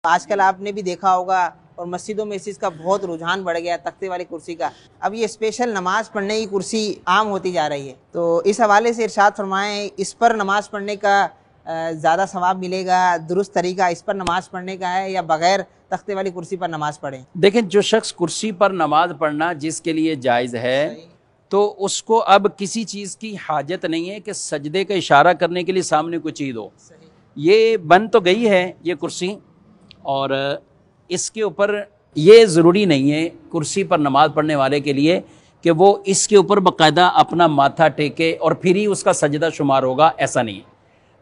आजकल आपने भी देखा होगा और मस्जिदों में इस चीज़ का बहुत रुझान बढ़ गया, तख्ते वाली कुर्सी का। अब ये स्पेशल नमाज पढ़ने की कुर्सी आम होती जा रही है। तो इस हवाले से इरशाद फरमाएं, इस पर नमाज पढ़ने का ज़्यादा सवाब मिलेगा, दुरुस्त तरीका इस पर नमाज पढ़ने का है या बग़ैर तख्ते वाली कुर्सी पर नमाज पढ़ें? देखें, जो शख्स कुर्सी पर नमाज पढ़ना जिसके लिए जायज़ है, तो उसको अब किसी चीज़ की हाजत नहीं है कि सजदे का इशारा करने के लिए सामने कोई चीज़ हो। ये बन तो गई है ये कुर्सी, और इसके ऊपर ये ज़रूरी नहीं है कुर्सी पर नमाज पढ़ने वाले के लिए कि वो इसके ऊपर बाकायदा अपना माथा टेके और फिर ही उसका सजदा शुमार होगा, ऐसा नहीं है।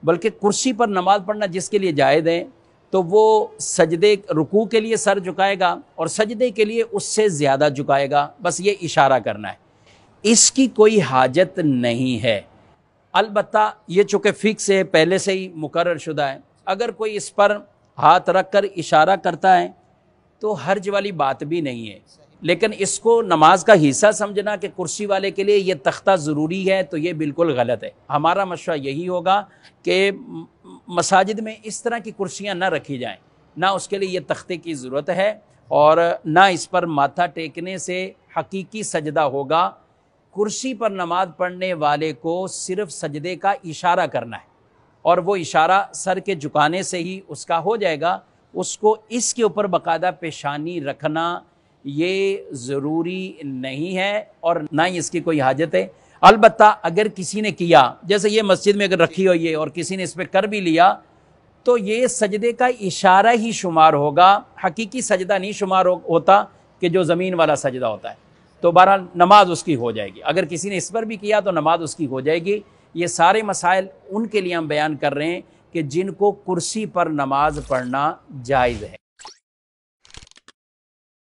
बल्कि कुर्सी पर नमाज पढ़ना जिसके लिए जायज़ है, तो वो सजदे रुकू के लिए सर झुकाएगा और सजदे के लिए उससे ज़्यादा झुकाएगा, बस ये इशारा करना है, इसकी कोई हाजत नहीं है। अलबत्ता ये चूँकि फ़िक्स है, पहले से ही मुकर्रर शुदा है, अगर कोई इस पर हाथ रख कर इशारा करता है तो हर्ज वाली बात भी नहीं है। लेकिन इसको नमाज का हिस्सा समझना कि कुर्सी वाले के लिए ये तख्ता ज़रूरी है, तो ये बिल्कुल गलत है। हमारा मशवरा यही होगा कि मसाजिद में इस तरह की कुर्सियाँ न रखी जाएं, ना उसके लिए ये तख्ते की ज़रूरत है और ना इस पर माथा टेकने से हकीकी सजदा होगा। कुर्सी पर नमाज पढ़ने वाले को सिर्फ़ सजदे का इशारा करना है और वो इशारा सर के झुकाने से ही उसका हो जाएगा। उसको इसके ऊपर बाकायदा पेशानी रखना ये ज़रूरी नहीं है और ना ही इसकी कोई हाजत है। अलबत्ता अगर किसी ने किया, जैसे ये मस्जिद में अगर रखी हुई है और किसी ने इस पर कर भी लिया, तो ये सजदे का इशारा ही शुमार होगा, हकीकी सजदा नहीं शुमार होता कि जो ज़मीन वाला सजदा होता है। तो बहरहाल नमाज उसकी हो जाएगी। अगर किसी ने इस पर भी किया तो नमाज उसकी हो जाएगी। ये सारे मसाइल उनके लिए हम बयान कर रहे हैं कि जिनको कुर्सी पर नमाज पढ़ना जायज़ है।